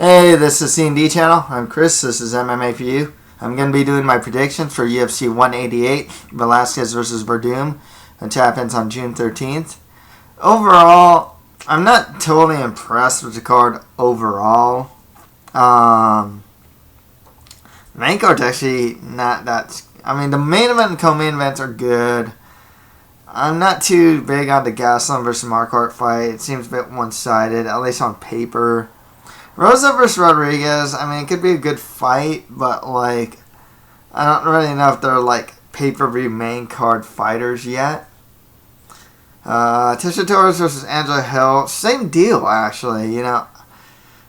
Hey, this is thecanddchannel. I'm Chris. This is MMA for you. I'm going to be doing my predictions for UFC 188, Velasquez versus Werdum, which happens on June 13th. Overall, I'm not totally impressed with the card overall. Main card's actually not that... I mean, the main event and co-main events are good. I'm not too big on the Gastelum versus Marquardt fight. It seems a bit one-sided, at least on paper. Rosa versus Rodriguez, I mean, it could be a good fight, but, like, I don't really know if they're, like, pay-per-view main card fighters yet. Tecia Torres versus Angela Hill, same deal, actually, you know.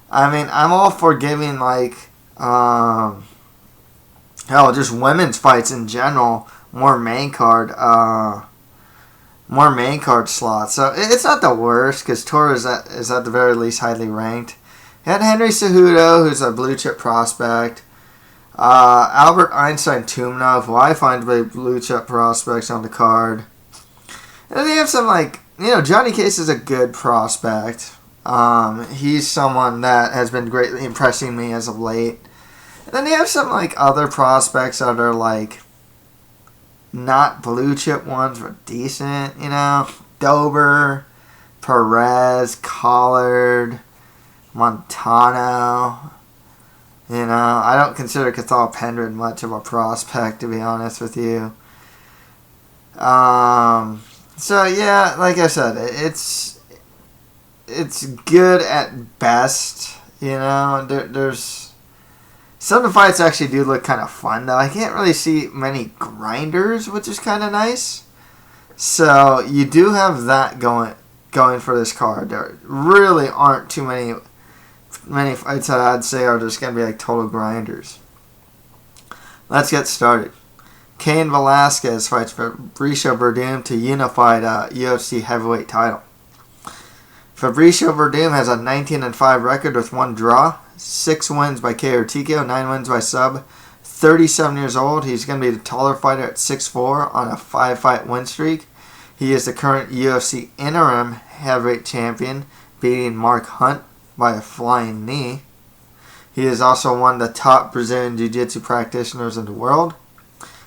I mean, I'm all for giving, like, just women's fights in general more main card slots. So it's not the worst, because Torres is at the very least highly ranked. You had Henry Cejudo, who's a blue chip prospect. Albert Einstein Tumenov, who I find to be blue chip prospects on the card. And then you have some, like, you know, Johnny Case is a good prospect. He's someone that has been greatly impressing me as of late. And then you have some, like, other prospects that are, like, not blue chip ones, but decent, you know. Dober, Perez, Collard, Montano. You know, I don't consider Cathal Pendred much of a prospect, to be honest with you. So yeah, like I said, it's good at best. You know, there's some of the fights actually do look kind of fun, though. I can't really see many grinders, which is kind of nice. So you do have that going for this card. There really aren't too many fights that I'd say are just going to be like total grinders. Let's get started. Cain Velasquez fights Fabricio Werdum to unify the UFC heavyweight title. Fabricio Werdum has a 19-5 record with 1 draw, 6 wins by KO or TKO, 9 wins by sub. 37 years old. He's going to be the taller fighter at 6'4" on a 5-fight win streak. He is the current UFC interim heavyweight champion, beating Mark Hunt by a flying knee. He is also one of the top Brazilian Jiu-Jitsu practitioners in the world.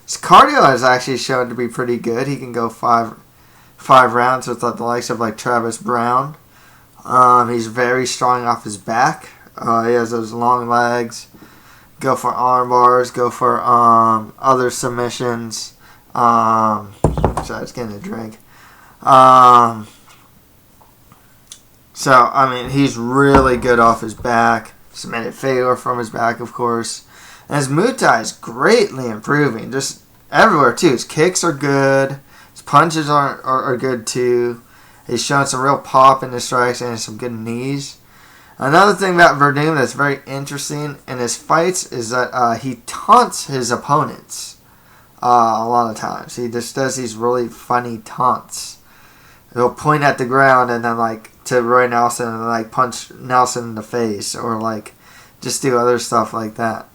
His cardio has actually shown to be pretty good. He can go five rounds with the likes of like Travis Brown. He's very strong off his back. He has those long legs. Go for arm bars. Go for other submissions. Sorry, I was getting a drink. So, I mean, he's really good off his back. Submitted failure from his back, of course. And his Muay Thai is greatly improving. Just everywhere, too. His kicks are good. His punches are good, too. He's showing some real pop in his strikes and some good knees. Another thing about Werdum that's very interesting in his fights is that he taunts his opponents a lot of times. He just does these really funny taunts. He'll point at the ground and then, like, to Roy Nelson and, like, punch Nelson in the face or, like, just do other stuff like that.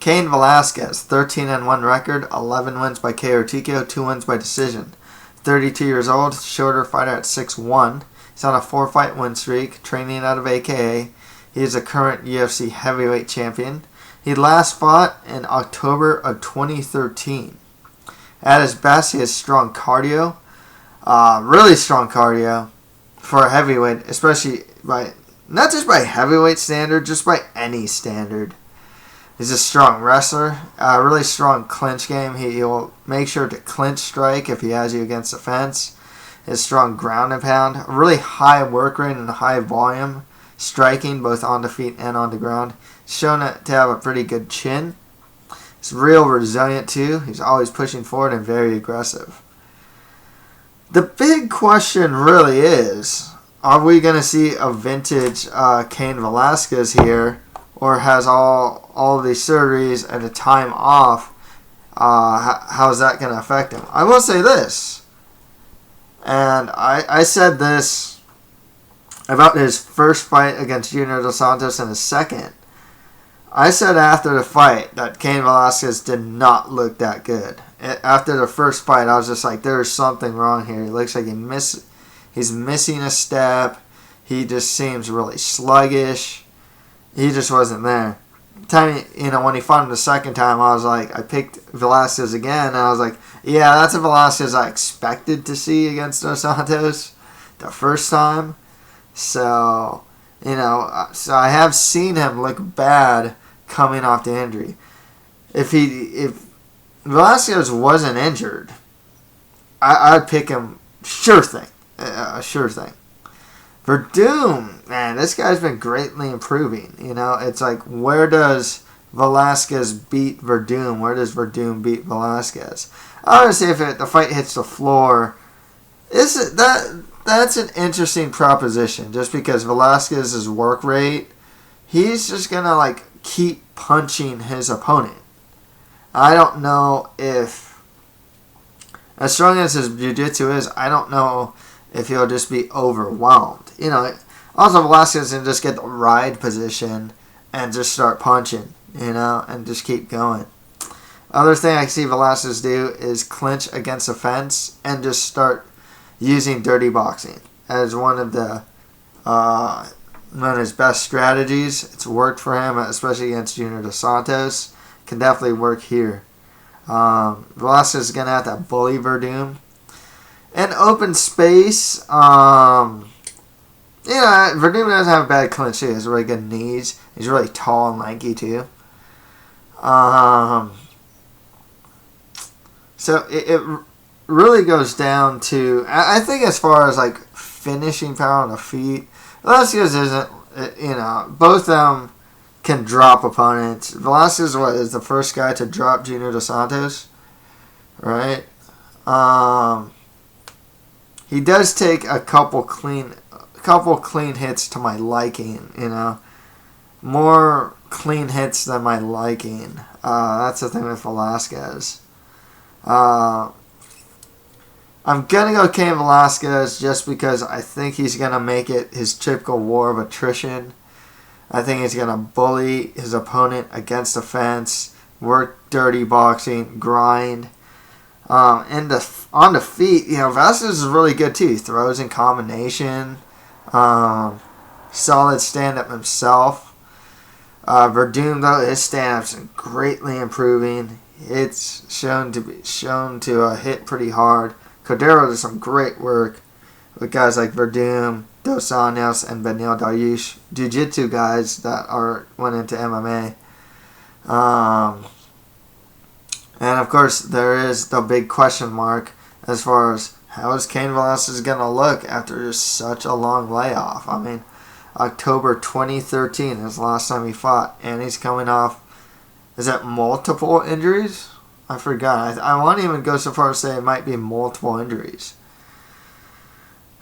Cain Velasquez, 13-1 record, 11 wins by KO or TKO, 2 wins by decision. 32 years old, shorter fighter at 6'1". He's on a 4-fight win streak, training out of AKA. He is a current UFC heavyweight champion. He last fought in October of 2013. At his best, he has strong cardio. Really strong cardio for a heavyweight, especially by, not just by heavyweight standard, just by any standard. He's a strong wrestler, really strong clinch game. He'll make sure to clinch strike if he has you against the fence. His strong ground and pound, a really high work rate and high volume, striking both on the feet and on the ground. He's shown to have a pretty good chin. He's real resilient too. He's always pushing forward and very aggressive. The big question really is, are we going to see a vintage Cain Velasquez here, or has all of these surgeries and the time off, how's that going to affect him? I will say this, and I said this about his first fight against Junior Dos Santos and his second. I said after the fight that Cain Velasquez did not look that good. After the first fight, I was just like, there's something wrong here. He looks like he's missing a step. he just seems really sluggish. He just wasn't there. When he fought him the second time, I was like, I picked Velasquez again, and I was like, yeah, that's a Velasquez I expected to see against Dos Santos the first time. So, so I have seen him look bad coming off the injury. If Velasquez wasn't injured, I'd pick him sure thing. Sure thing. Werdum, man, this guy's been greatly improving. It's like, where does Velasquez beat Werdum? Where does Werdum beat Velasquez? Obviously, if the fight hits the floor, that's an interesting proposition. Just because Velasquez's work rate, he's just gonna keep punching his opponent. I don't know if, as strong as his jiu-jitsu is, I don't know if he'll just be overwhelmed. Also Velasquez can just get the ride position and just start punching, and just keep going. Other thing I see Velasquez do is clinch against the fence and just start using dirty boxing as one of his best strategies. It's worked for him, especially against Junior Dos Santos. Can definitely work here. Velasquez is going to have to bully Werdum. In open space, Werdum doesn't have a bad clinch too. He has really good knees. He's really tall and lanky too. So it really goes down to, I think, as far as finishing power on the feet, Velasquez isn't, both of them can drop opponents. Velasquez is the first guy to drop Junior Dos Santos, right? He does take a couple clean hits to my liking, more clean hits than my liking. That's the thing with Velasquez. I'm gonna go Cain Velasquez just because I think he's gonna make it his typical war of attrition. I think he's gonna bully his opponent against the fence, work dirty boxing, grind. On the feet, Velasquez is really good too. He throws in combination, solid stand-up himself. Werdum, though, his stand-up's greatly improving. It's shown to hit pretty hard. Escudero does some great work with guys like Werdum, Dos Santos, and Benil Dariush, jiu-jitsu guys that went into MMA. And of course, there is the big question mark as far as how is Cain Velasquez going to look after just such a long layoff. I mean, October 2013 is the last time he fought, and he's coming off, is that multiple injuries? I forgot. I won't even go so far as to say it might be multiple injuries.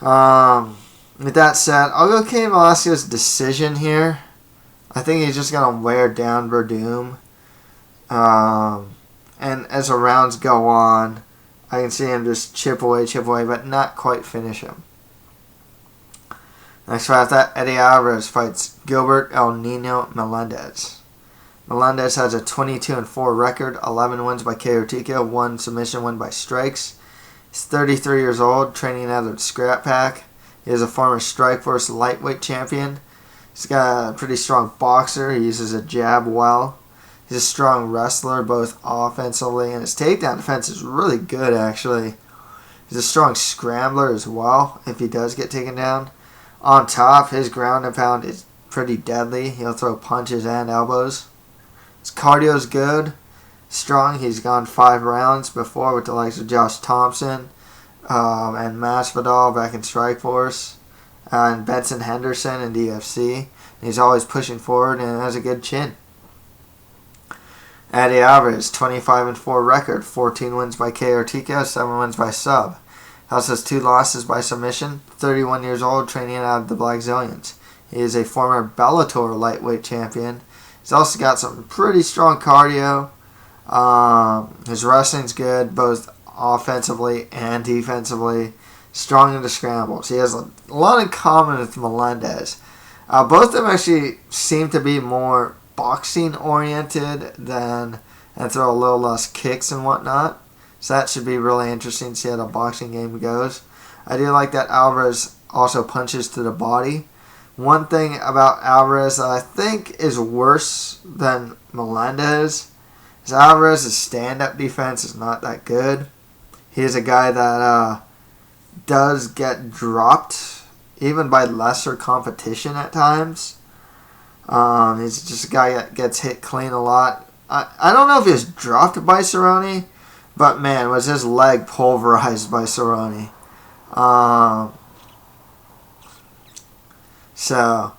With that said, I'll go Cain Velasquez decision here. I think he's just going to wear down Werdum. And as the rounds go on, I can see him just chip away, but not quite finish him. Next fight after that, Eddie Alvarez fights Gilbert El Nino Melendez. Melendez has a 22-4 record, 11 wins by KO/TKO, 1 submission win by strikes. He's 33 years old, training out of Scrap Pack. He is a former Strikeforce lightweight champion. He's got a pretty strong boxer. He uses a jab well. He's a strong wrestler, both offensively, and his takedown defense is really good, actually. He's a strong scrambler as well, if he does get taken down. On top, his ground and pound is pretty deadly. He'll throw punches and elbows. His cardio is good, strong. He's gone 5 rounds before with the likes of Josh Thompson and Masvidal back in Strikeforce, and Benson Henderson in the UFC. He's always pushing forward and has a good chin. Eddie Alvarez, 25-4 record, 14 wins by KO/TKO, 7 wins by sub. Also has 2 losses by submission, 31 years old, training out of the Black Zillions. He is a former Bellator lightweight champion. He's also got some pretty strong cardio. His wrestling's good, both offensively and defensively. Strong in the scrambles. He has a lot in common with Melendez. Both of them actually seem to be more boxing oriented and throw a little less kicks and whatnot. So that should be really interesting to see how the boxing game goes. I do like that Alvarez also punches to the body. One thing about Alvarez that I think is worse than Melendez is Alvarez's stand-up defense is not that good. He is a guy that does get dropped, even by lesser competition at times. He's just a guy that gets hit clean a lot. I don't know if he was dropped by Cerrone, but man, was his leg pulverized by Cerrone. So,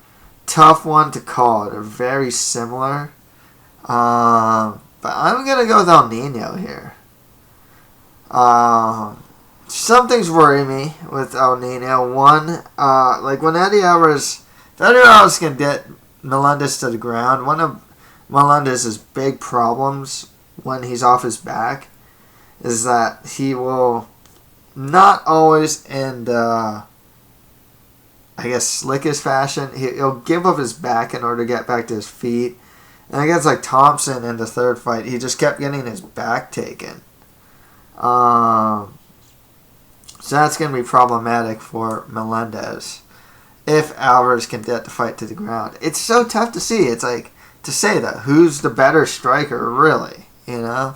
tough one to call. They're very similar. But I'm going to go with El Nino here. Some things worry me with El Nino. One, like when Eddie Alvarez can get Melendez to the ground, one of Melendez's big problems when he's off his back is that he will not always in the, slickest fashion. He'll give up his back in order to get back to his feet. And against like Thompson in the third fight, he just kept getting his back taken. So that's going to be problematic for Melendez if Alvarez can get the fight to the ground. It's so tough to see. It's like to say that who's the better striker, really. You know,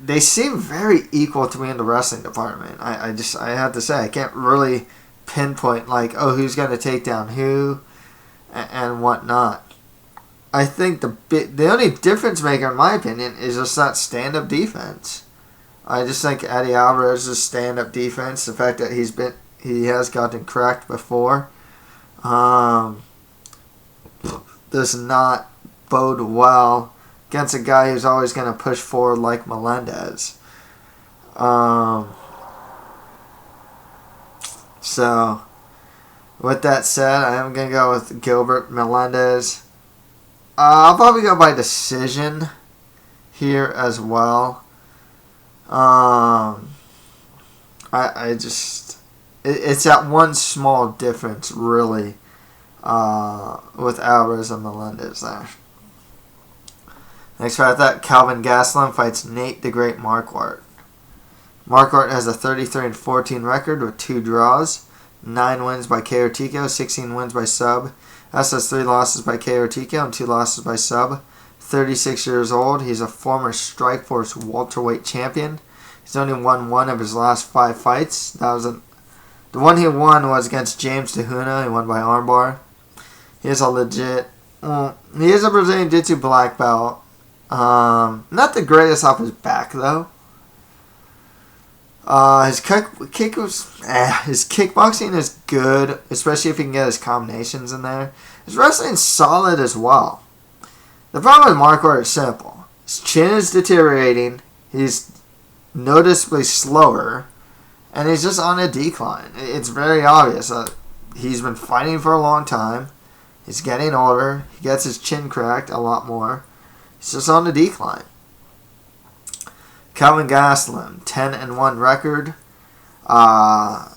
they seem very equal to me in the wrestling department. I have to say I can't really pinpoint like who's going to take down who and whatnot. I think the only difference maker in my opinion is just that stand-up defense. I just think Eddie Alvarez's stand-up defense, the fact that he has gotten cracked before, does not bode well against a guy who's always going to push forward like Melendez. So, with that said, I am going to go with Gilbert Melendez. I'll probably go by decision here as well. It's that one small difference, really, with Alvarez and Melendez there. Next fight, that Kelvin Gastelum fights Nate the Great Marquardt. Marquardt has a 33-14 record with 2 draws, 9 wins by KO TKO, 16 wins by sub. That's has 3 losses by KO TKO and 2 losses by sub. 36 years old. He's a former Strikeforce welterweight champion. He's only won 1 of his last 5 fights. The one he won was against James DeHuna. He won by armbar. He is a Brazilian Jiu-Jitsu black belt. Not the greatest off his back though. His kickboxing is good, especially if he can get his combinations in there. His wrestling is solid as well. The problem with Marquardt is simple. His chin is deteriorating. He's noticeably slower, and he's just on a decline. It's very obvious. He's been fighting for a long time. He's getting older. He gets his chin cracked a lot more. He's just on the decline. Kelvin Gastelum, 10-1 record.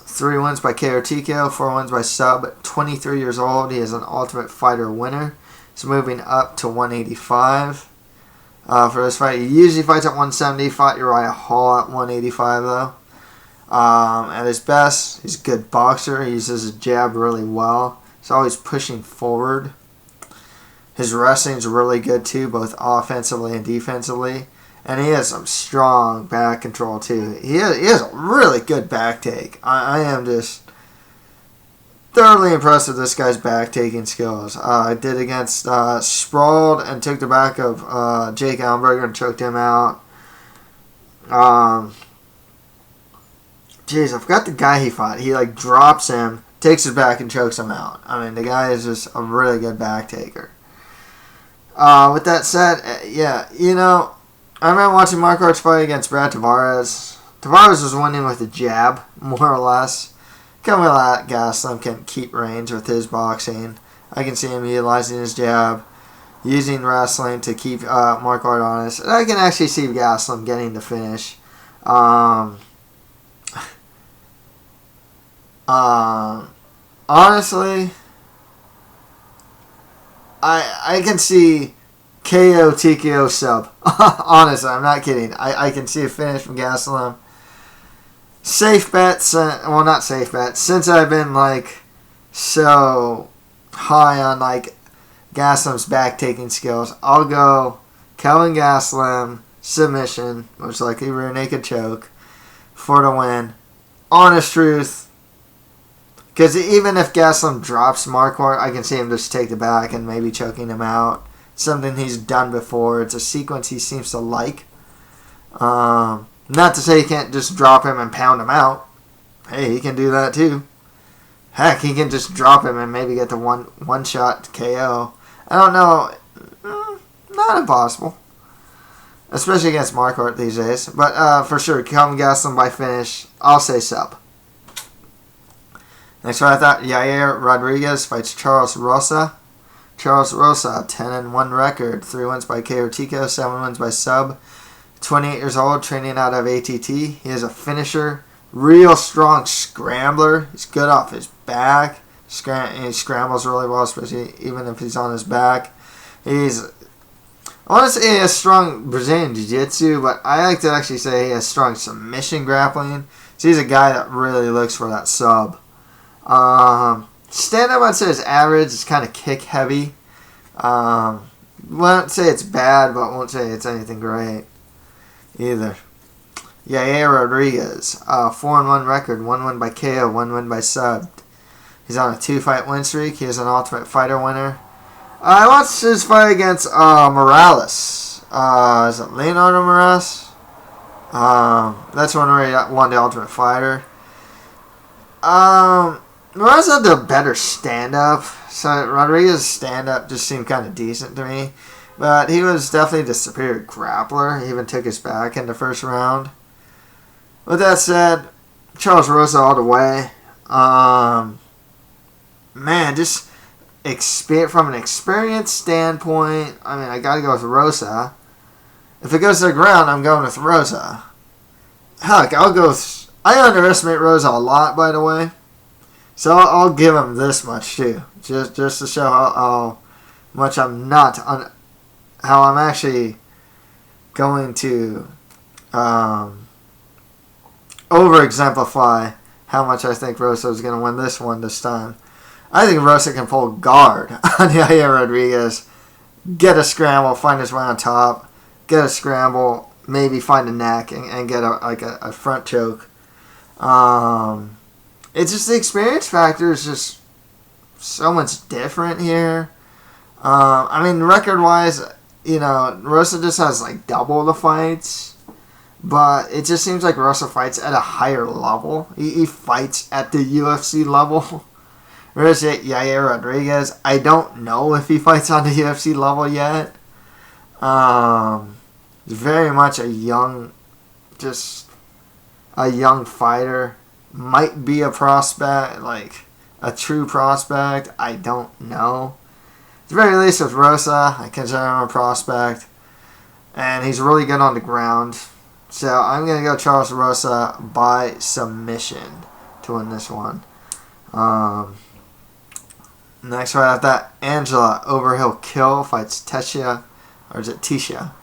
3 wins by KO TKO, 4 wins by sub. 23 years old. He is an Ultimate Fighter winner. He's moving up to 185 for this fight. He usually fights at 170. Fought Uriah Hall at 185 though. At his best, he's a good boxer. He uses his jab really well. He's always pushing forward. His wrestling is really good too, both offensively and defensively. And he has some strong back control too. He has a really good back take. I am just thoroughly impressed with this guy's back taking skills. I did against sprawled and took the back of Jake Ellenberger and choked him out. Jeez, I forgot the guy he fought. He drops him, takes his back and chokes him out. I mean, the guy is just a really good back taker. With that said, I remember watching Marquardt's fight against Brad Tavares. Tavares was winning with a jab, more or less. Cain Velasquez can keep range with his boxing. I can see him utilizing his jab, using wrestling to keep Marquardt honest. And I can actually see Gastelum getting the finish. Honestly, I can see KO TKO sub. Honestly, I'm not kidding. I can see a finish from Gastelum. Safe bets, well, not safe bets. Since I've been so high on like Gastelum's back taking skills. I'll go Kelvin Gastelum submission, most likely rear naked choke for the win. Honest truth, because even if Gastelum drops Marquardt, I can see him just take the back and maybe choking him out. Something he's done before. It's a sequence he seems to like. Not to say he can't just drop him and pound him out. Hey, he can do that too. Heck, he can just drop him and maybe get the one shot KO. I don't know. Not impossible. Especially against Marquardt these days. But for sure, Cain Gastelum by finish. I'll say sub. Next one, I thought Yair Rodriguez fights Charles Rosa. Charles Rosa, 10-1 record. 3 wins by KO TKO, 7 wins by sub. 28 years old, training out of ATT. He is a finisher. Real strong scrambler. He's good off his back. He scrambles really well, especially even if he's on his back. I want to say he has strong Brazilian Jiu-Jitsu, but I like to actually say he has strong submission grappling. So he's a guy that really looks for that sub. Stand-up, I'd say, is average. It's kind of kick-heavy. Won't say it's bad, but won't say it's anything great either. Yair Rodriguez, 4-1 record, 1 win by KO, 1 win by sub. He's on a 2-fight win streak. He is an Ultimate Fighter winner. I watched his fight against Morales. Is it Leonardo Morales? That's one where he won the Ultimate Fighter. Morales had the better stand-up. So Rodriguez's stand-up just seemed kind of decent to me. But he was definitely the superior grappler. He even took his back in the first round. With that said, Charles Rosa all the way. Man, just from an experience standpoint, I mean, I got to go with Rosa. If it goes to the ground, I'm going with Rosa. Heck, I'll go with... I underestimate Rosa a lot, by the way. So I'll give him this much, too. Just to show how much I'm not... how I'm actually going to over-exemplify how much I think Rosa is going to win this one this time. I think Rosa can pull guard on Yair Rodriguez, get a scramble, find his way on top, get a scramble, maybe find a neck, and get a front choke. It's just the experience factor is just so much different here. I mean, record-wise, Rosa just has like double the fights, but it just seems like Rosa fights at a higher level. He fights at the UFC level. Whereas Yair Rodriguez, I don't know if he fights on the UFC level yet. He's very much a young fighter. Might be a prospect, like a true prospect. I don't know. At the very least with Rosa, I consider him a prospect. And he's really good on the ground. So I'm going to go Charles Rosa by submission to win this one. Next right after that, Angela Overhill Kill fights Tecia. Or is it Tecia?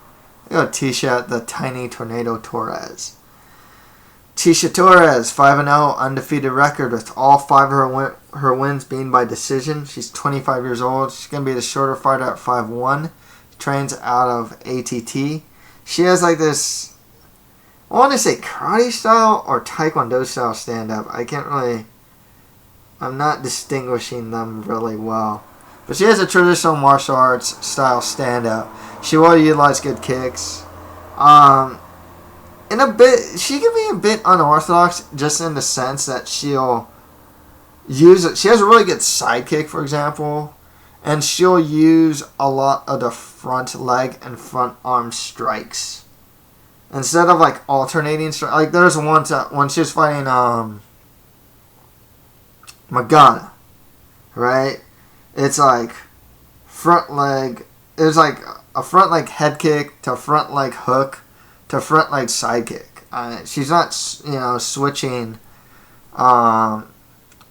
I go Tecia, the Tiny Tornado Torres. Tecia Torres, 5-0, undefeated record with all 5 of her wins being by decision. She's 25 years old. She's going to be the shorter fighter at 5'1". Trains out of ATT. She has like this, I want to say karate style or taekwondo style stand-up. I'm not distinguishing them really well. But she has a traditional martial arts style stand-up. She will utilize good kicks. She can be a bit unorthodox just in the sense that she'll use it. She has a really good side kick, for example, and she'll use a lot of the front leg and front arm strikes instead of like alternating. Like there's one when she was fighting Magana, right? It's like front leg. It's like a front leg head kick to front leg hook to front leg side kick. She's not, switching.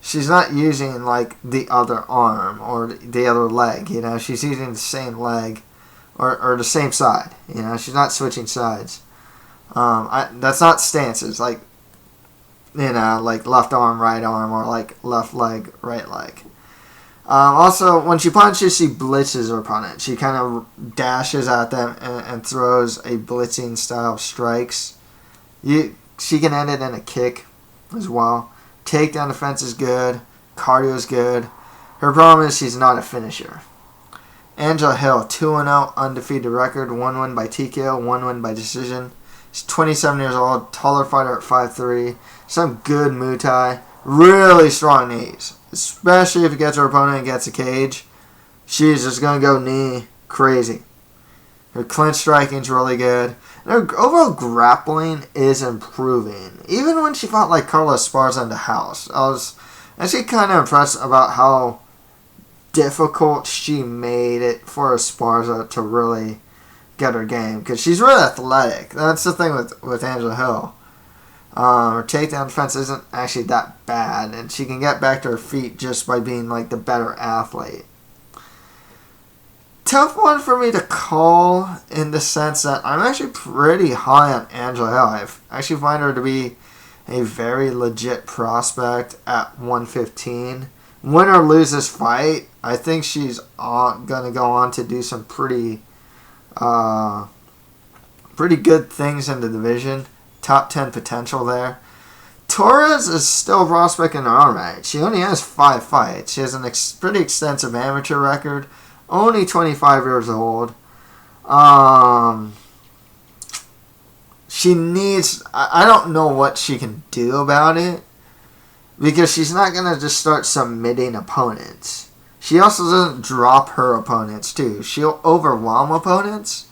She's not using like the other arm or the other leg. She's using the same leg or the same side. She's not switching sides. That's not stances. Like like left arm, right arm, or like left leg, right leg. Also, when she punches, she blitzes her opponent. She kind of dashes at them and throws a blitzing style strikes. She can end it in a kick as well. Takedown defense is good. Cardio is good. Her problem is she's not a finisher. Angela Hill, 2-0, undefeated record. 1 win by TKO, 1 win by decision. She's 27 years old, taller fighter at 5'3". Some good Muay Thai. Really strong knees. Especially if it gets her opponent against a cage. She's just going to go knee crazy. Her clinch striking's really good. And her overall grappling is improving. Even when she fought like Carla Esparza in the house. I was actually kind of impressed about how difficult she made it for Esparza to really get her game. Because she's really athletic. That's the thing with Angela Hill. Her takedown defense isn't actually that bad, and she can get back to her feet just by being like the better athlete. Tough one for me to call in the sense that I'm actually pretty high on Angela Hill. I actually find her to be a very legit prospect at 115. Win or lose this fight, I think she's going to go on to do some pretty good things in the division. Top 10 potential there. Torres is still a prospect in her own right. She only has 5 fights. She has a pretty extensive amateur record. Only 25 years old. She needs... I don't know what she can do about it. Because she's not going to just start submitting opponents. She also doesn't drop her opponents too. She'll overwhelm opponents.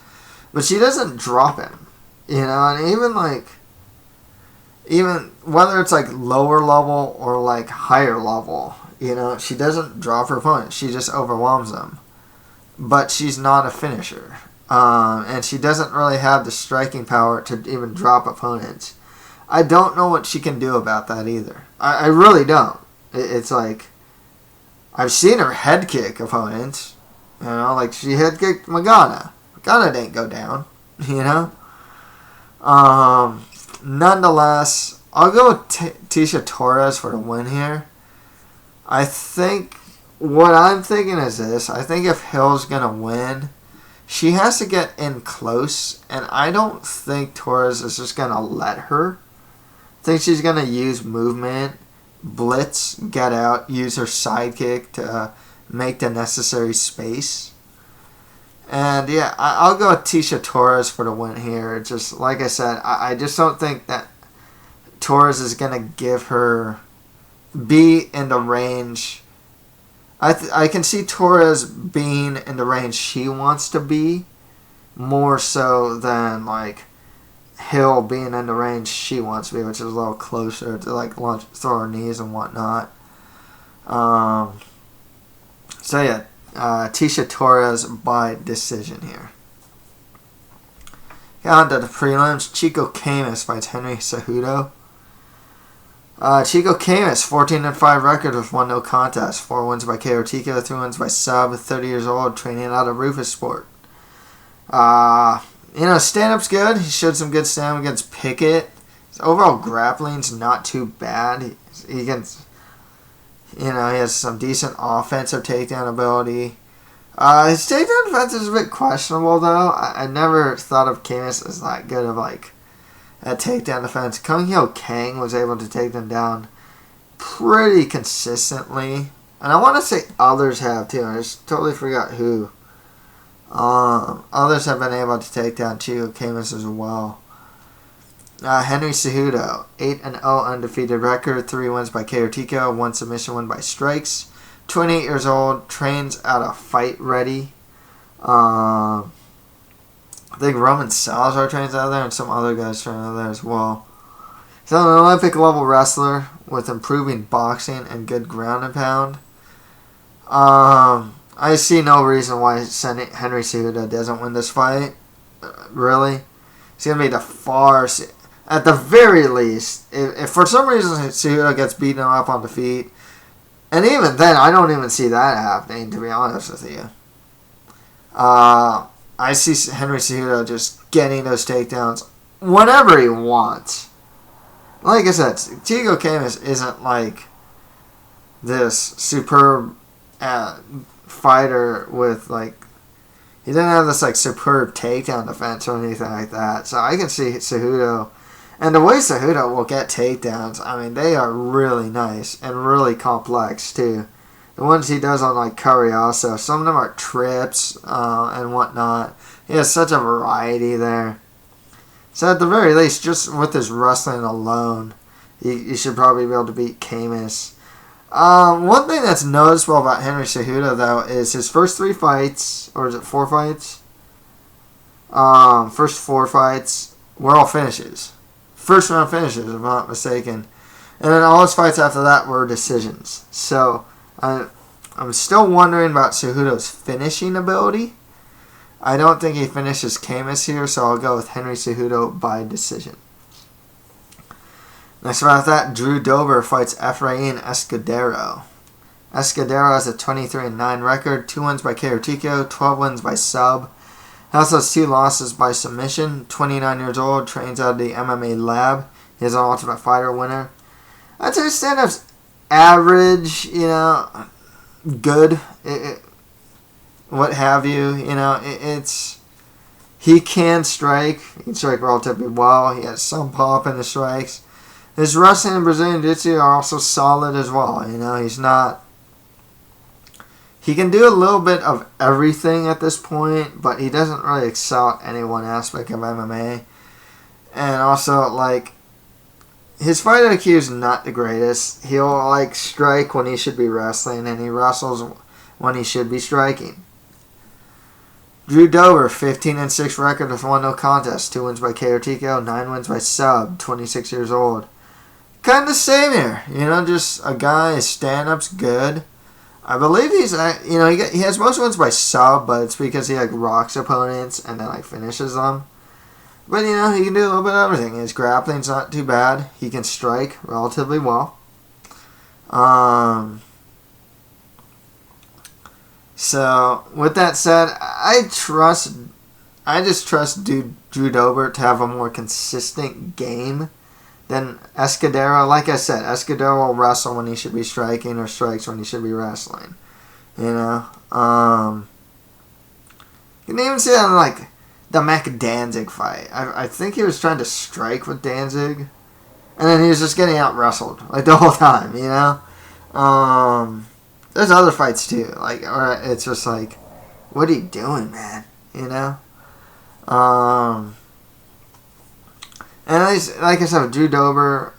But she doesn't drop him. And even whether it's like lower level or like higher level, she doesn't drop her opponent. She just overwhelms them. But she's not a finisher. And she doesn't really have the striking power to even drop opponents. I don't know what she can do about that either. I really don't. It's like, I've seen her head kick opponents. Like she head kicked Magana. Magana didn't go down, Nonetheless, I'll go with Tecia Torres for the win here. I think, what I'm thinking is this. I think if Hill's going to win, she has to get in close. And I don't think Torres is just going to let her. I think she's going to use movement, blitz, get out, use her sidekick to make the necessary space. And yeah, I'll go with Tecia Torres for the win here. It's just, like I said, I just don't think that Torres is going to be in the range. I can see Torres being in the range she wants to be, more so than like Hill being in the range she wants to be, which is a little closer to like throw her knees and whatnot. So yeah. Tecia Torres by decision here. On to the prelims. Chico Camus fights Henry Cejudo. Chico Camus, 14-5 record with 1 no contest. 4 wins by KO TKO, 3 wins by sub. 30 years old, training out of Rufus Sport. Stand-up's good. He showed some good stand-up against Pickett. His overall grappling's not too bad. He can... he has some decent offensive takedown ability. His takedown defense is a bit questionable, though. I never thought of Camus as that good of, like, a takedown defense. Kung Hyo Kang was able to take them down pretty consistently. And I want to say others have, too. I just totally forgot who. Others have been able to take down Chico Camus as well. Henry Cejudo, 8-0 undefeated record, 3 wins by KO TKO, 1 submission win by strikes. 28 years old, trains out of Fight Ready. I think Roman Salazar trains out of there, and some other guys train out of there as well. He's an Olympic level wrestler with improving boxing and good ground and pound. I see no reason why Henry Cejudo doesn't win this fight. Really, he's gonna be at the very least, if for some reason Cejudo gets beaten up on the feet, and even then, I don't even see that happening, to be honest with you. I see Henry Cejudo just getting those takedowns whenever he wants. like I said, Chico Camus isn't like this superb fighter with like, he didn't have this like superb takedown defense or anything like that. So I can see Cejudo, and the way Cejudo will get takedowns, I mean, they are really nice and really complex too. The ones he does on like Curry also, some of them are trips and whatnot. He has such a variety there. So at the very least, just with his wrestling alone, you should probably be able to beat Camus. One thing that's noticeable about Henry Cejudo, though, is his first 3 fights, or is it 4 fights? First 4 fights were all finishes. First round finishes, if I'm not mistaken. And then all his fights after that were decisions. So, I'm still wondering about Cejudo's finishing ability. I don't think he finishes Camus here, so I'll go with Henry Cejudo by decision. Next about that, Drew Dober fights Efrain Escudero. Escudero has a 23-9 record, 2 wins by KO, 12 wins by sub. He also has 2 losses by submission. 29 years old, trains out of the MMA lab. He is an Ultimate Fighter winner. I'd say stand-up's average, good. What have you, it's, he can strike. He can strike relatively well. He has some pop in the strikes. His wrestling and Brazilian Jiu-Jitsu are also solid as well. He's not, he can do a little bit of everything at this point, but he doesn't really excel at any one aspect of MMA. And also, like, his fight IQ is not the greatest. He'll, strike when he should be wrestling, and he wrestles when he should be striking. Drew Dober, 15-6 record with 1 no contest, 2 wins by KO, 9 wins by sub, 26 years old. Kind of same here, just a guy, his stand-up's good. I believe he's, he has most wins by sub, but it's because he, rocks opponents and then, finishes them. But, he can do a little bit of everything. His grappling's not too bad. He can strike relatively well. So, with that said, I just trust Drew Dober to have a more consistent game than Escudero. Like I said, Escudero will wrestle when he should be striking or strikes when he should be wrestling. You can even see that in, the Mac Danzig fight. I think he was trying to strike with Danzig, and then he was just getting out-wrestled, the whole time, There's other fights too, or it's just what are you doing, man? And like I said, with Drew Dober,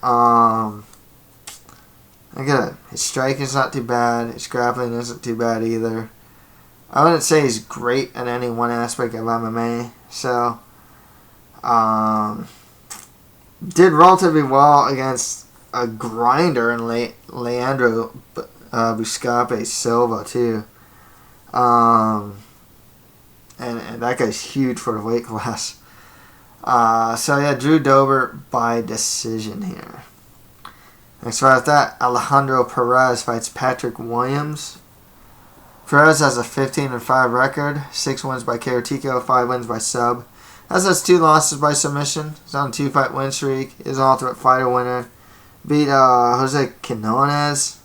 his striking is not too bad, his grappling isn't too bad either. I wouldn't say he's great at any one aspect of MMA, so, did relatively well against a grinder in Leandro Buscape Silva too. And that guy's huge for the weight class. So yeah, Drew Dober by decision here. Next fight after that, Alejandro Perez fights Patrick Williams. Perez has a 15-5 record, 6 wins by KO, 5 wins by sub. Has 2 losses by submission. He's on a 2-fight win streak. He's an Ultimate Fighter winner. Beat Jose Quinones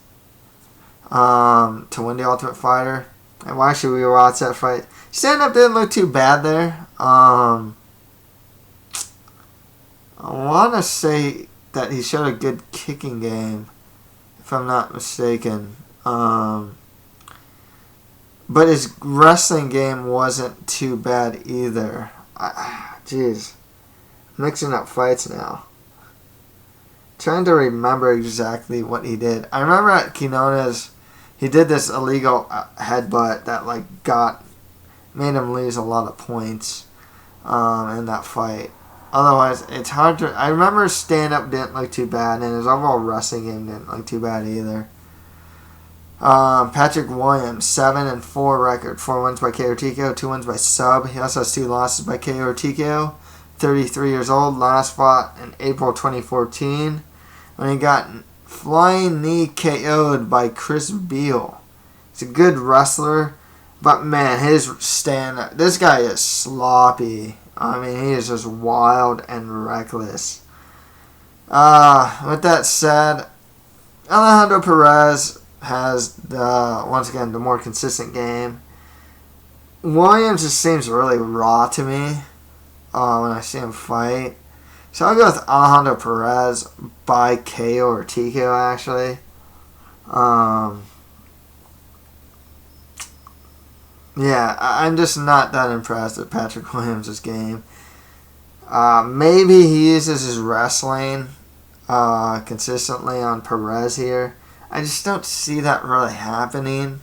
to win the Ultimate Fighter. And why should we watch that fight? Stand-up didn't look too bad there. I want to say that he showed a good kicking game, if I'm not mistaken. But his wrestling game wasn't too bad either. Jeez. Mixing up fights now. Trying to remember exactly what he did. I remember at Quinones, he did this illegal headbutt that made him lose a lot of points in that fight. Otherwise, it's hard to. I remember stand-up didn't look too bad, and his overall wrestling game didn't look too bad either. Patrick Williams, 7-4 record, 4 wins by KO, 2 wins by sub. He also has 2 losses by KO, 33 years old. Last fought in April 2014 when he got flying knee KO'd by Chris Beal. He's a good wrestler, but man, his stand-up. This guy is sloppy. I mean, he is just wild and reckless. With that said, Alejandro Perez has once again the more consistent game. Williams just seems really raw to me when I see him fight. So I'll go with Alejandro Perez by KO or TKO, actually. Yeah, I'm just not that impressed with Patrick Williams' game. Maybe he uses his wrestling consistently on Perez here. I just don't see that really happening.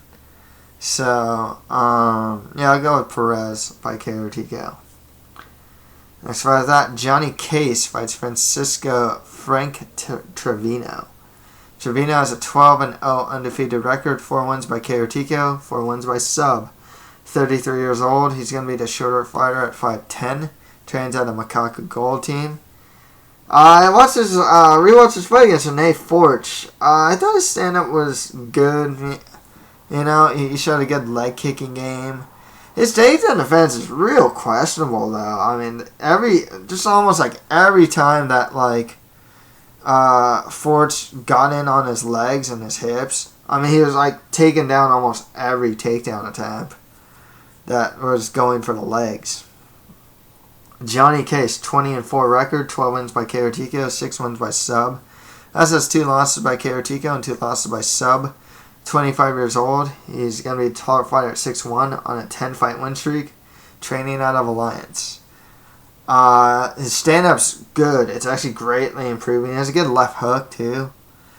So, yeah, I'll go with Perez by KO or TKO. Next fight that, Johnny Case fights Frank Trevino. Trevino has a 12-0 undefeated record, 4 wins by KO or TKO, 4 wins by sub. 33 years old, he's going to be the shorter fighter at 5'10", trains at a Macaca Gold team. I rewatched his fight against Renee Forch. I thought his stand-up was good. You know, he showed a good leg-kicking game. His takedown defense is real questionable, though. I mean, almost every time that, Forch got in on his legs and his hips, I mean, he was, taking down almost every takedown attempt that was going for the legs. Johnny Case, 20-4 record, 12 wins by KO or TKO, 6 wins by sub. That's has 2 losses by KO or TKO and 2 losses by sub. 25 years old. He's going to be a taller fighter at 6'1" on a 10-fight win streak, training out of Alliance. His stand-up's good. It's actually greatly improving. He has a good left hook, too.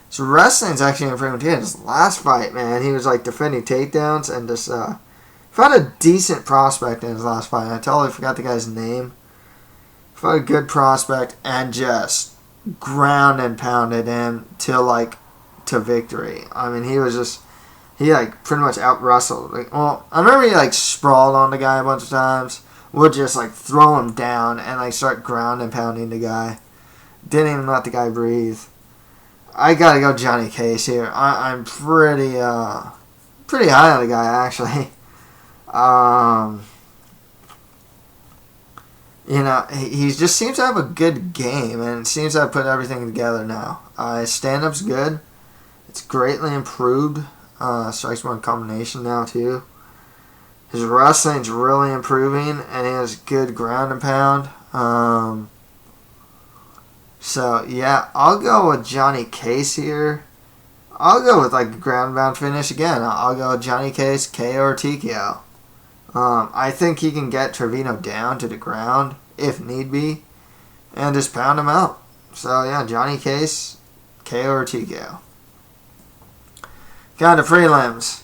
His wrestling's actually improving, too. In his last fight, man, he was, defending takedowns and just found a decent prospect in his last fight. I totally forgot the guy's name. Found a good prospect and just ground and pounded him to victory. I mean, he pretty much out-wrestled. I remember he, sprawled on the guy a bunch of times, would just, throw him down and, start ground and pounding the guy. Didn't even let the guy breathe. I gotta go Johnny Case here. I'm pretty high on the guy, actually. He just seems to have a good game and seems to have put everything together now. His stand-up's good. It's greatly improved. Strikes more in combination now, too. His wrestling's really improving, and he has good ground and pound. So, yeah, I'll go with Johnny Case here. I'll go with, a ground and pound finish again. I'll go with Johnny Case, KO or TKO. I think he can get Trevino down to the ground, if need be, and just pound him out. So, yeah, Johnny Case, KO or TKO. Got to prelims.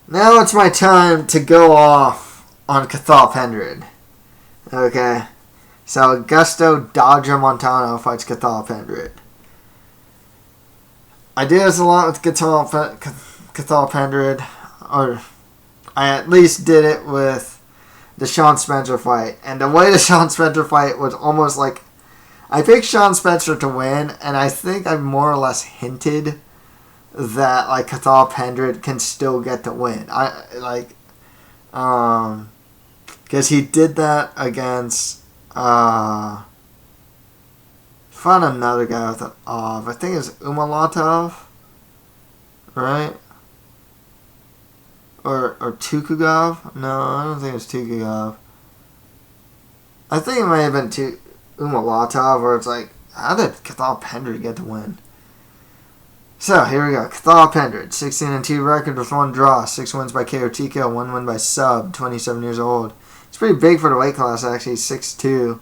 Now it's my time to go off on Cathal Pendred. Okay. So Augusto Dodger Montano fights Cathal Pendred. I do this a lot with Cathal Pendred. Or I at least did it with the Sean Spencer fight. And the way the Sean Spencer fight was almost I picked Sean Spencer to win, and I think I more or less hinted that Cathal Pendred can still get the win. Because he did that against found another guy with an off. I think it's Umalatov, right? Or Tukugov? No, I don't think it's Tukugov. I think it may have been Umalatov, where it's how did Cathal Pendred get the win? So, here we go. Cathal Pendred, 16-2 record with 1 draw, 6 wins by KO or TKO, 1 win by sub, 27 years old. He's pretty big for the weight class, actually, 6'2".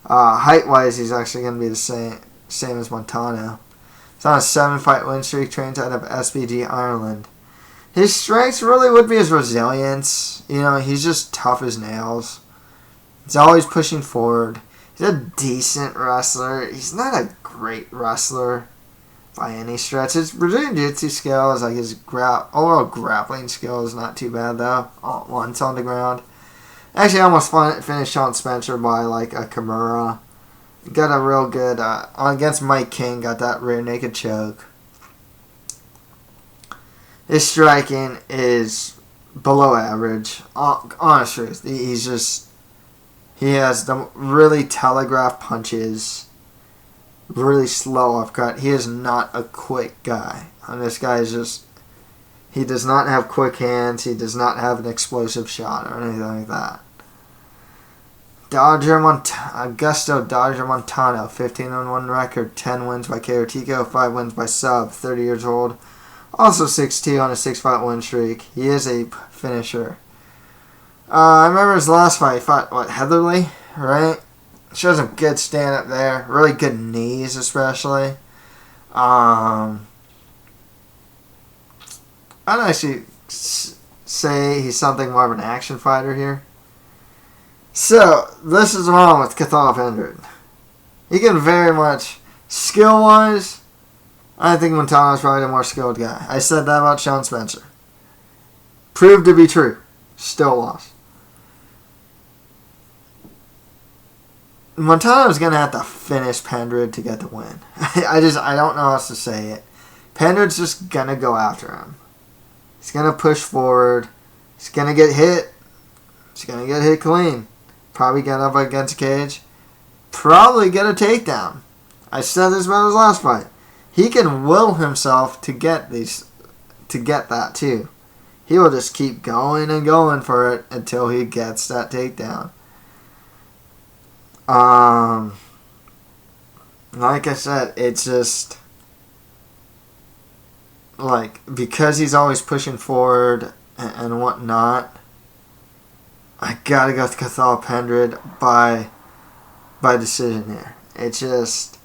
Height-wise, he's actually going to be the same as Montano. He's on a 7-fight win streak, trains out of SBG Ireland. His strengths really would be his resilience. He's just tough as nails. He's always pushing forward. He's a decent wrestler. He's not a great wrestler by any stretch. His Brazilian Jiu-Jitsu skills, his overall grappling skill is not too bad, though. Once on the ground. Actually, I almost finished Sean Spencer by, a Kimura. Got a real good, against Mike King, got that rear naked choke. His striking is below average. Honest truth. He has the really telegraphed punches. really slow uppercut. He is not a quick guy. And this guy is just... He does not have quick hands. He does not have an explosive shot or anything like that. Augusto Dodger Montano, 15-1 record, 10 wins by KO TKO, 5 wins by sub, 30 years old. Also 6-2 on a 6-fight win streak. He is a finisher. I remember his last fight. He fought, Heatherly, right? Shows him good stand-up there. Really good knees, especially. I'd actually say he's something more of an action fighter here. So, this is wrong with Cathal Pendred. He can very much, skill-wise, I think Montano's probably the more skilled guy. I said that about Sean Spencer. Proved to be true. Still lost. Montano's going to have to finish Pendred to get the win. I don't know how else to say it. Pendred's just going to go after him. He's going to push forward. He's going to get hit. He's going to get hit clean. Probably get up against the cage. Probably get a takedown. I said this about his last fight. He can will himself to get that too. He will just keep going and going for it until he gets that takedown. Like I said, it's just like because he's always pushing forward and whatnot. I gotta go with Cathal Pendred by decision here. It's just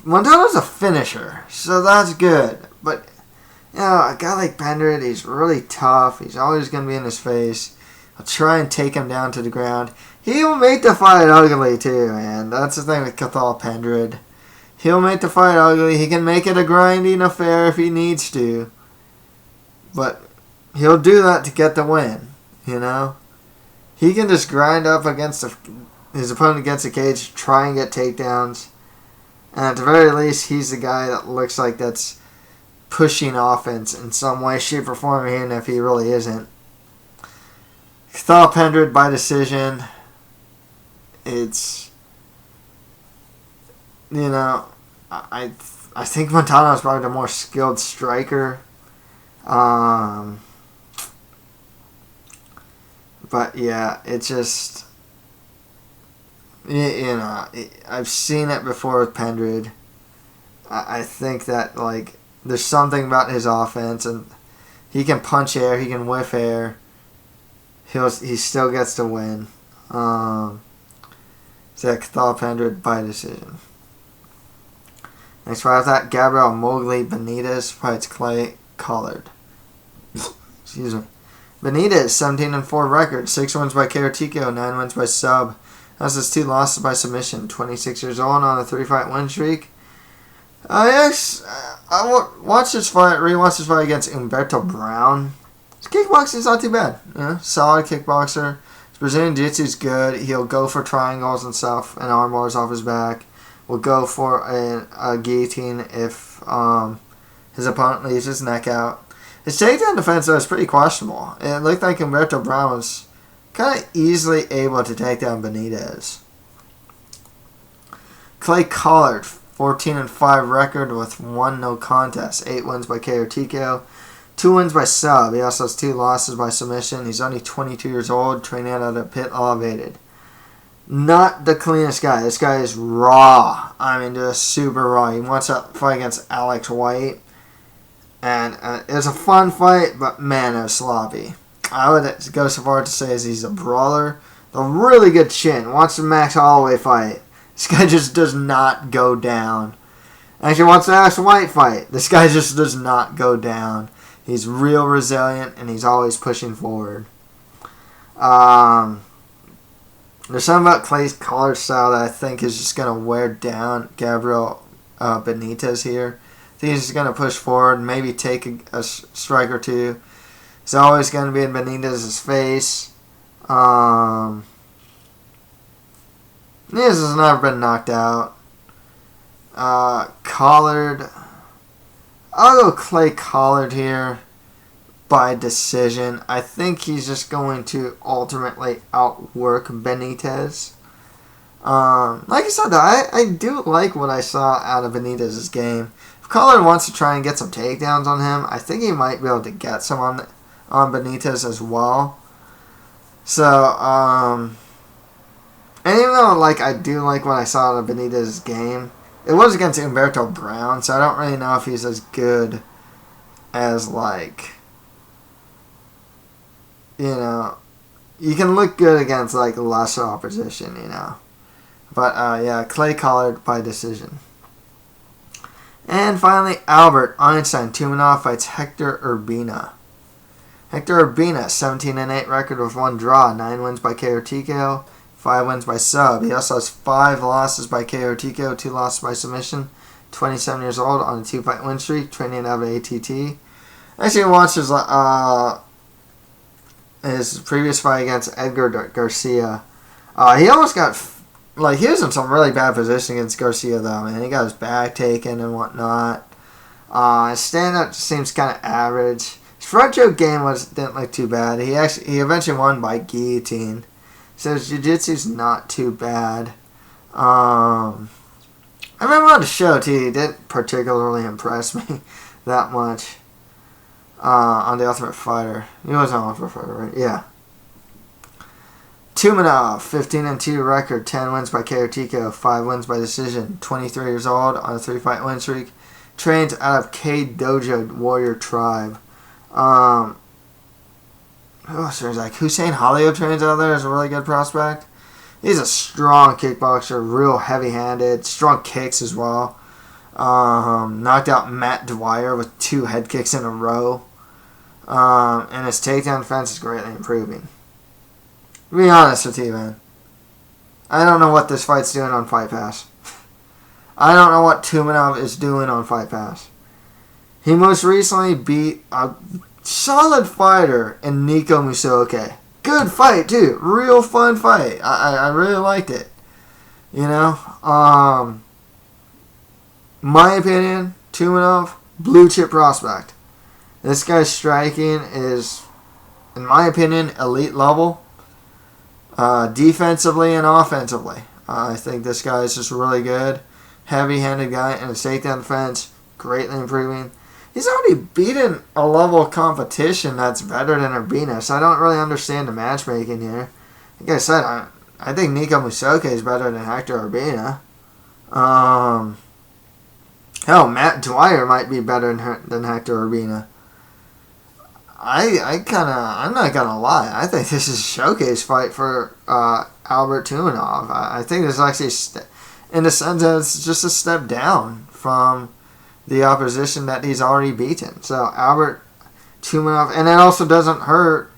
Montano's a finisher, so that's good. But you know, a guy like Pendred, he's really tough. He's always gonna be in his face. I'll try and take him down to the ground. He'll make the fight ugly too, man. That's the thing with Cathal Pendred. He'll make the fight ugly. He can make it a grinding affair if he needs to. But he'll do that to get the win, you know? He can just grind up against his opponent against the cage, try and get takedowns. And at the very least, he's the guy that looks like that's pushing offense in some way, shape, or form, even if he really isn't. Cathal Pendred by decision. It's, you know, I think Montano is probably the more skilled striker. But yeah, it's just, you know, I've seen it before with Pendred. I think that, like, there's something about his offense, and he can punch air, he can whiff air. He still gets to win. So Cathal Pendred by decision. Next fight after that, Gabriel Mowgli Benitez fights Clay Collard. Excuse me. Benitez, 17-4 record, 6 wins by KO TKO, 9 wins by sub. Has his 2 losses by submission. 26 years old on a 3-fight win streak. I watched this fight, rewatched this fight against Humberto Brown. His kickboxing is not too bad. You know, solid kickboxer. His Brazilian Jiu-Jitsu is good. He'll go for triangles and stuff and arm bars off his back. Will go for a guillotine if his opponent leaves his neck out. His takedown defense, though, is pretty questionable. It looked like Humberto Brown was kind of easily able to take down Benitez. Clay Collard, 14-5 record with 1 no contest. 8 wins by KO TKO. 2 wins by sub. He also has 2 losses by submission. He's only 22 years old, training out of Pit Elevated. Not the cleanest guy. This guy is raw. I mean, just super raw. He wants to fight against Alex White. And it was a fun fight, but man, it was sloppy. I would go so far to say he's a brawler. A really good chin. Wants the Max Holloway fight. This guy just does not go down. Actually wants the Alex White fight. This guy just does not go down. He's real resilient, and he's always pushing forward. There's something about Clay's collar style that I think is just going to wear down Gabriel Benitez here. I think he's just going to push forward, maybe take a strike or two. He's always going to be in Benitez's face. Benitez has never been knocked out. Collard. I'll go Clay Collard here by decision. I think he's just going to ultimately outwork Benitez. Like I said, though, I do like what I saw out of Benitez's game. If Collard wants to try and get some takedowns on him, I think he might be able to get some on Benitez as well. So, and even though, like, I do like what I saw out of Benitez's game, it was against Humberto Brown, so I don't really know if he's as good as, like, you know, you can look good against, like, lesser opposition, you know. But, yeah, Clay Collard by decision. And finally, Albert Einstein Tumenov fights Hector Urbina. Hector Urbina, 17-8 record with 1 draw, 9 wins by KO TKO, 5 wins by sub. He also has 5 losses by KO TKO, 2 losses by submission. 27 years old on a 2-fight win streak, training out of ATT. Actually, I watched his previous fight against Edgar Garcia. He almost got, like, he was in some really bad position against Garcia, though, man. He got his back taken and whatnot. His stand-up seems kind of average. His front choke game didn't look too bad. He eventually won by guillotine. So his jiu-jitsu's not too bad. I remember on the show, too, he didn't particularly impress me that much. On The Ultimate Fighter. He was on Ultimate Fighter, right? Yeah. Tumenov, 15-2 record, 10 wins by KO TKO, 5 wins by decision. 23 years old on a 3-fight win streak. Trains out of K Dojo Warrior Tribe. Who else there's like Hussein Halio trains out there is a really good prospect. He's a strong kickboxer, real heavy-handed, strong kicks as well. Knocked out Matt Dwyer with 2 head kicks in a row. And his takedown defense is greatly improving. To be honest with you, man, I don't know what this fight's doing on Fight Pass. I don't know what Tumenov is doing on Fight Pass. He most recently beat a solid fighter in Nico Musoke. Good fight, too. Real fun fight. I really liked it. You know? My opinion, Tumenov, blue chip prospect. This guy's striking is, in my opinion, elite level. Defensively and offensively. I think this guy is just really good. Heavy-handed guy, and his takedown defense greatly improving. He's already beaten a level of competition that's better than Urbina, so I don't really understand the matchmaking here. Like I said, I think Nico Musoke is better than Hector Urbina. Hell, Matt Dwyer might be better than Hector Urbina. I'm not gonna lie. I think this is a showcase fight for Albert Tumenov. I think this is actually, in a sense, it's just a step down from the opposition that he's already beaten. So Albert Tumenov, and it also doesn't hurt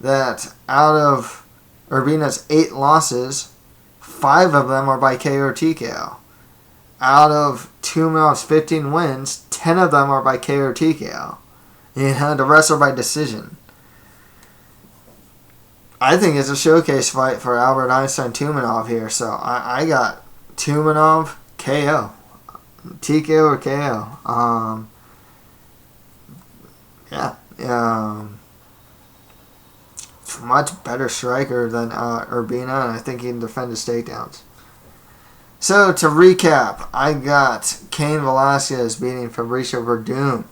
that out of Urbina's 8 losses, 5 of them are by KO or TKO. Out of Tumenov's 15 wins, 10 of them are by KO or TKO. You know, the rest are by decision. I think it's a showcase fight for Albert Einstein Tumenov here. So I got Tumenov KO. TKO or KO. Much better striker than Urbina, and I think he can defend his takedowns. So to recap, I got Cain Velasquez beating Fabricio Werdum.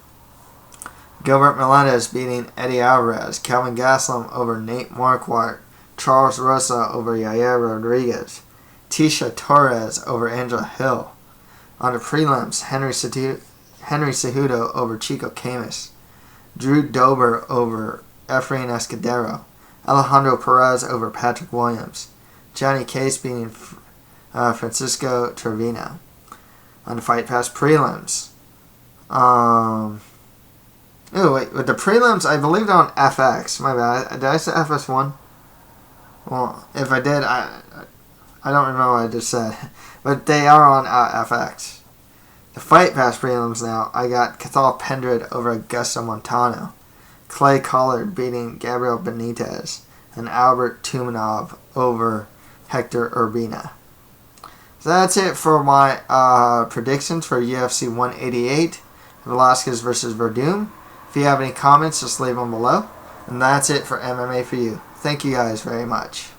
Gilbert Melendez beating Eddie Alvarez. Kelvin Gastelum over Nate Marquardt. Charles Rosa over Yair Rodriguez. Tecia Torres over Angela Hill. On the prelims, Henry Cejudo over Chico Camus. Drew Dober over Efrain Escudero. Alejandro Perez over Patrick Williams. Johnny Case beating Francisco Trevino. On the Fight Pass prelims. With the prelims, I believe they're on FX. My bad. Did I say FS1? Well, if I did, I don't remember what I just said. But they are on FX. The Fight Pass prelims now, I got Cathal Pendred over Augusto Montano. Clay Collard beating Gabriel Benitez. And Albert Tumenov over Hector Urbina. So that's it for my predictions for UFC 188. Velasquez versus Werdum. If you have any comments, just leave them below. And that's it for MMA for you. Thank you guys very much.